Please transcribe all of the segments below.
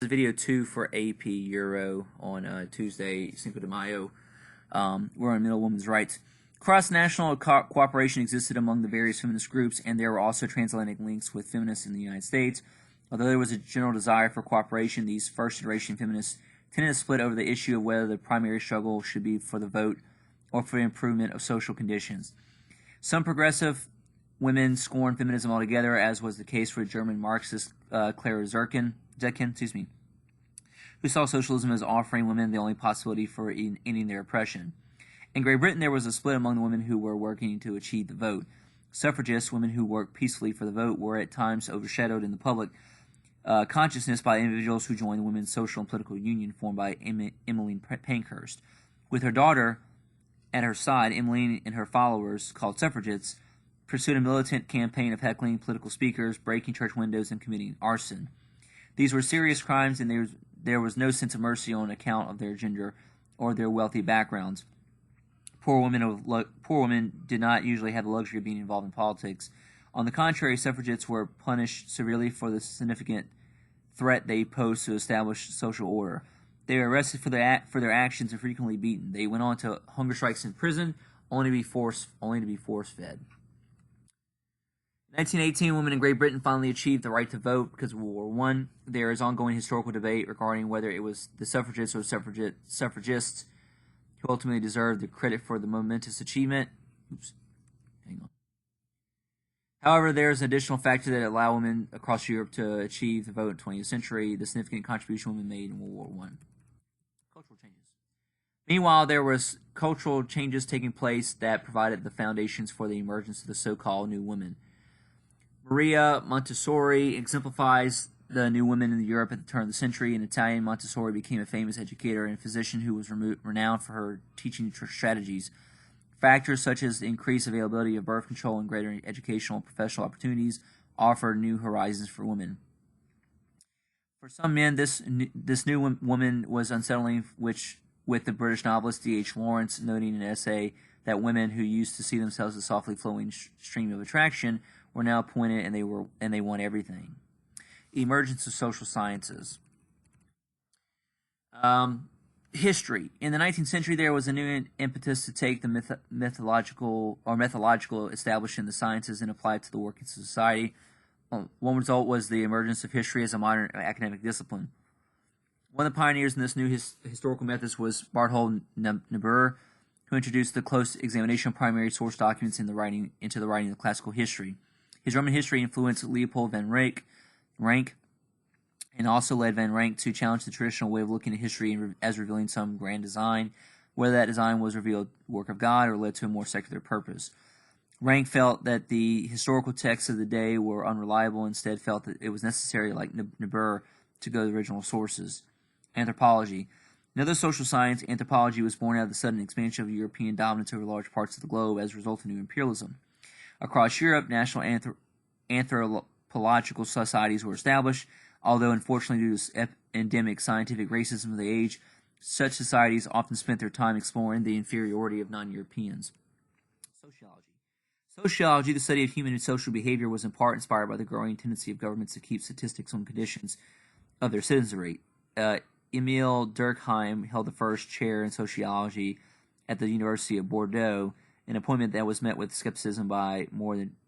Video 2 for AP Euro on Tuesday, Cinco de Mayo. We're on middle women's rights. Cross-national cooperation existed among the various feminist groups, and there were also transatlantic links with feminists in the United States. Although there was a general desire for cooperation, these first-generation feminists tended to split over the issue of whether the primary struggle should be for the vote or for the improvement of social conditions. Some progressive women scorned feminism altogether, as was the case for German Marxist Clara Zetkin, who saw socialism as offering women the only possibility for ending their oppression. In Great Britain, there was a split among the women who were working to achieve the vote. Suffragists, women who worked peacefully for the vote, were at times overshadowed in the public consciousness by individuals who joined the Women's Social and Political Union formed by Emmeline Pankhurst. With her daughter at her side, Emmeline and her followers, called suffragettes, pursued a militant campaign of heckling political speakers, breaking church windows, and committing arson. These were serious crimes, and there was no sense of mercy on account of their gender or their wealthy backgrounds. Poor women did not usually have the luxury of being involved in politics. On the contrary, suffragettes were punished severely for the significant threat they posed to established social order. They were arrested for their actions and frequently beaten. They went on to hunger strikes in prison, only to be force-fed. In 1918, women in Great Britain finally achieved the right to vote because of World War I. There is ongoing historical debate regarding whether it was the suffragettes or suffragists who ultimately deserved the credit for the momentous achievement. However, there is an additional factor that allowed women across Europe to achieve the vote in the 20th century, the significant contribution women made in World War I. Cultural changes. Meanwhile, there was cultural changes taking place that provided the foundations for the emergence of the so-called New Women. Maria Montessori exemplifies the New Women in Europe at the turn of the century. In Italian, Montessori became a famous educator and physician who was renowned for her teaching strategies. Factors such as the increased availability of birth control and greater educational and professional opportunities offered new horizons for women. For some men, this new woman was unsettling, with the British novelist D.H. Lawrence noting in an essay that women who used to see themselves as a softly flowing stream of attraction were now appointed, and they want everything. Emergence of social sciences. History. In the 19th century, there was a new impetus to take the methodological established in the sciences and apply it to the working society. One result was the emergence of history as a modern academic discipline. One of the pioneers in this new historical methods was Barthold Niebuhr, who introduced the close examination of primary source documents into the writing of classical history. His Roman history influenced Leopold van Ranke, and also led Van Ranke to challenge the traditional way of looking at history as revealing some grand design, whether that design was revealed work of God or led to a more secular purpose. Ranke felt that the historical texts of the day were unreliable, instead felt that it was necessary, like Niebuhr, to go to the original sources. Anthropology. Another social science, anthropology was born out of the sudden expansion of European dominance over large parts of the globe as a result of new imperialism. Across Europe, national anthropological societies were established, although unfortunately due to endemic scientific racism of the age, such societies often spent their time exploring the inferiority of non-Europeans. Sociology. Sociology, the study of human and social behavior, was in part inspired by the growing tendency of governments to keep statistics on conditions of their citizenry. Emile Durkheim held the first chair in sociology at the University of Bordeaux, an appointment that was met with skepticism by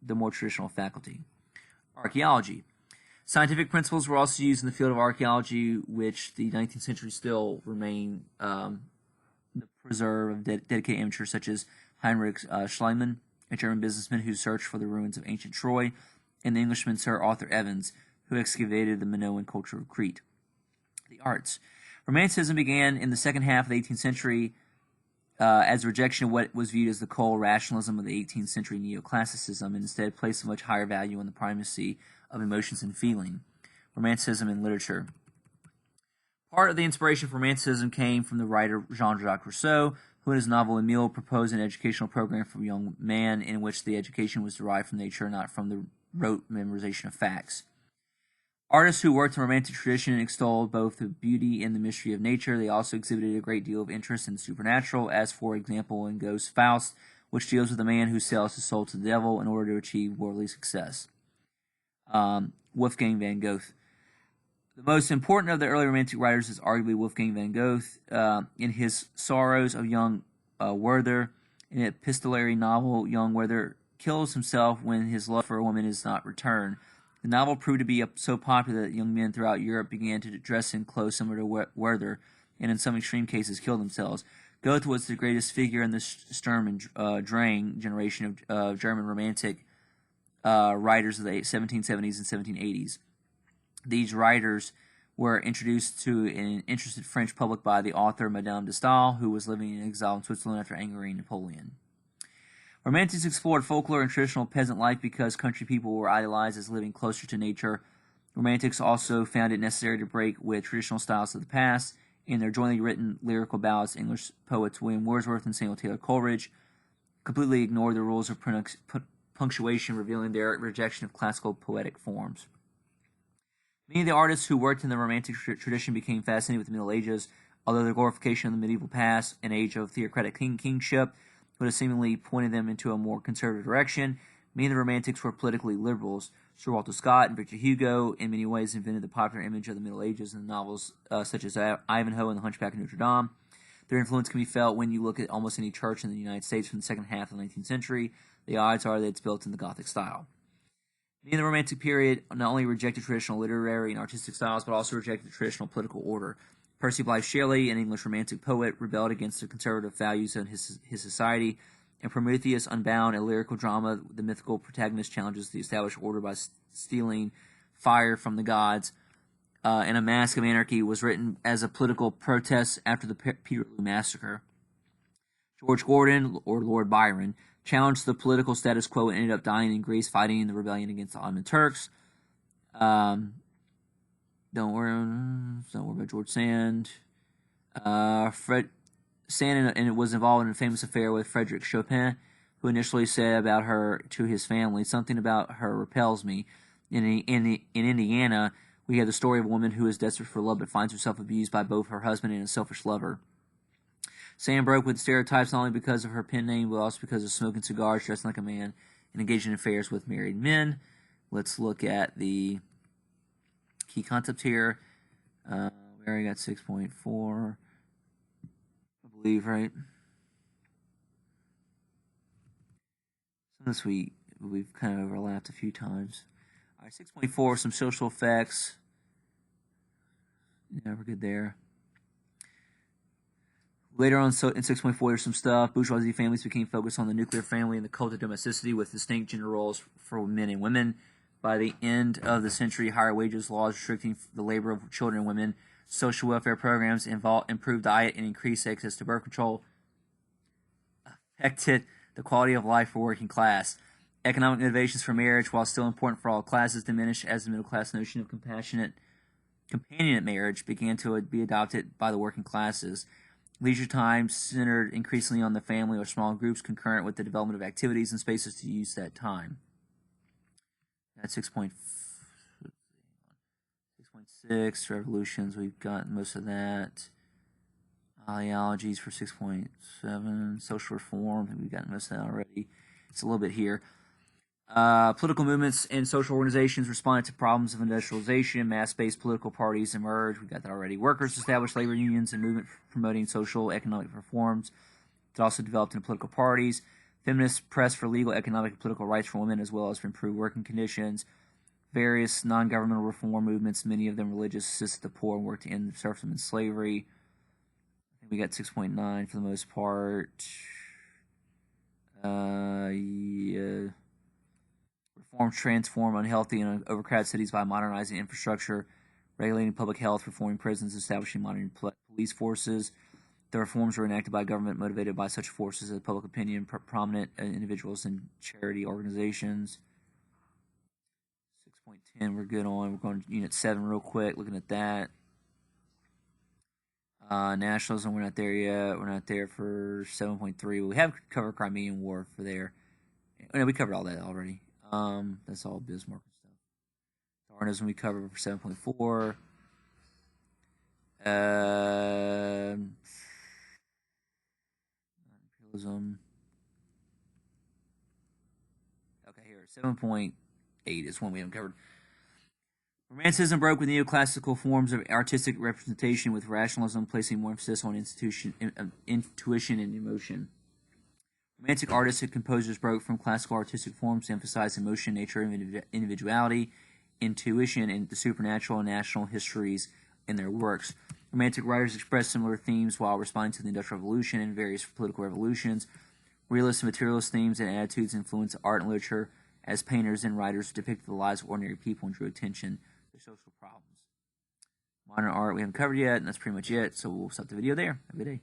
the more traditional faculty. Archaeology. Scientific principles were also used in the field of archaeology, which the 19th century still remain the preserve of dedicated amateurs such as Heinrich Schliemann, a German businessman who searched for the ruins of ancient Troy, and the Englishman Sir Arthur Evans, who excavated the Minoan culture of Crete. The arts. Romanticism began in the second half of the 18th century as a rejection of what was viewed as the cold rationalism of the 18th century neoclassicism, and instead placed a much higher value on the primacy of emotions and feeling. Romanticism in literature. Part of the inspiration for Romanticism came from the writer Jean-Jacques Rousseau, who in his novel Emile proposed an educational program for a young man in which the education was derived from nature, not from the rote memorization of facts. Artists who worked in the Romantic tradition extolled both the beauty and the mystery of nature. They also exhibited a great deal of interest in the supernatural, as for example in Goethe's Faust, which deals with a man who sells his soul to the devil in order to achieve worldly success. Wolfgang van Goethe. The most important of the early Romantic writers is arguably Wolfgang van Goethe. In his Sorrows of Young Werther, an epistolary novel, young Werther kills himself when his love for a woman is not returned. The novel proved to be so popular that young men throughout Europe began to dress in clothes similar to Werther, and in some extreme cases killed themselves. Goethe was the greatest figure in the Sturm and Drang generation of German Romantic writers of the 1770s and 1780s. These writers were introduced to an interested French public by the author Madame de Stael, who was living in exile in Switzerland after angering Napoleon. Romantics explored folklore and traditional peasant life because country people were idolized as living closer to nature. Romantics also found it necessary to break with traditional styles of the past. In their jointly written lyrical ballads, English poets William Wordsworth and Samuel Taylor Coleridge completely ignored the rules of punctuation, revealing their rejection of classical poetic forms. Many of the artists who worked in the Romantic tradition became fascinated with the Middle Ages, although their glorification of the medieval past, an age of theocratic kingship, would have seemingly pointed them into a more conservative direction. Many of the Romantics were politically liberals. Sir Walter Scott and Victor Hugo, in many ways, invented the popular image of the Middle Ages in novels such as Ivanhoe and The Hunchback of Notre Dame. Their influence can be felt when you look at almost any church in the United States from the second half of the 19th century. The odds are that it's built in the Gothic style. Many in the Romantic period not only rejected traditional literary and artistic styles, but also rejected the traditional political order. Percy Bysshe Shelley, an English Romantic poet, rebelled against the conservative values of his society. In Prometheus Unbound, a lyrical drama, the mythical protagonist challenges the established order by stealing fire from the gods. And A Mask of Anarchy was written as a political protest after the Peterloo Massacre. George Gordon, or Lord Byron, challenged the political status quo and ended up dying in Greece fighting in the rebellion against the Ottoman Turks. Don't worry about George Sand. Sand and was involved in a famous affair with Frederick Chopin, who initially said about her to his family, "Something about her repels me." In Indiana, we have the story of a woman who is desperate for love but finds herself abused by both her husband and a selfish lover. Sand broke with stereotypes not only because of her pen name, but also because of smoking cigars, dressing like a man, and engaging in affairs with married men. Let's look at the key concepts here. We already got 6.4, I believe, right? Some of this we've kind of overlapped a few times. All right, 6.4, some social effects. Yeah, we're good there. Later on, in 6.4, there's some stuff. Bourgeoisie families became focused on the nuclear family and the cult of domesticity with distinct gender roles for men and women. By the end of the century, higher wages laws restricting the labor of children and women, social welfare programs, improved diet, and increased access to birth control affected the quality of life for working class. Economic innovations for marriage, while still important for all classes, diminished as the middle class notion of companionate marriage began to be adopted by the working classes. Leisure time centered increasingly on the family or small groups concurrent with the development of activities and spaces to use that time. That's 6.6, revolutions, we've gotten most of that. Ideologies for 6.7, social reform, we've gotten most of that already. It's a little bit here. Political movements and social organizations responded to problems of industrialization. Mass-based political parties emerged. We got that already. Workers established labor unions and movement promoting social economic reforms. It also developed into political parties. Feminists pressed for legal, economic, and political rights for women, as well as for improved working conditions. Various non-governmental reform movements, many of them religious, assisted the poor and worked to end serfdom and slavery. I think we got 6.9 for the most part. Yeah. Reform transform unhealthy and overcrowded cities by modernizing infrastructure, regulating public health, reforming prisons, establishing modern police forces. The reforms were enacted by government motivated by such forces as public opinion, prominent individuals, and charity organizations. 6.10 we're good on. We're going to Unit 7 real quick, looking at that. Nationalism, we're not there yet. We're not there for 7.3. We have covered Crimean War for there. Oh, no, we covered all that already. That's all Bismarck and stuff. Darwinism we covered for 7.4. Imperialism. Okay, here 7.8 is one we haven't covered. Romanticism broke with neoclassical forms of artistic representation, with rationalism placing more emphasis on intuition and emotion. Romantic artists and composers broke from classical artistic forms to emphasize emotion, nature, individuality, intuition, and the supernatural and national histories in their works. Romantic writers expressed similar themes while responding to the Industrial Revolution and various political revolutions. Realist and materialist themes and attitudes influenced art and literature, as painters and writers depicted the lives of ordinary people and drew attention to social problems. Modern art we haven't covered yet, and that's pretty much it, so we'll stop the video there. Have a good day.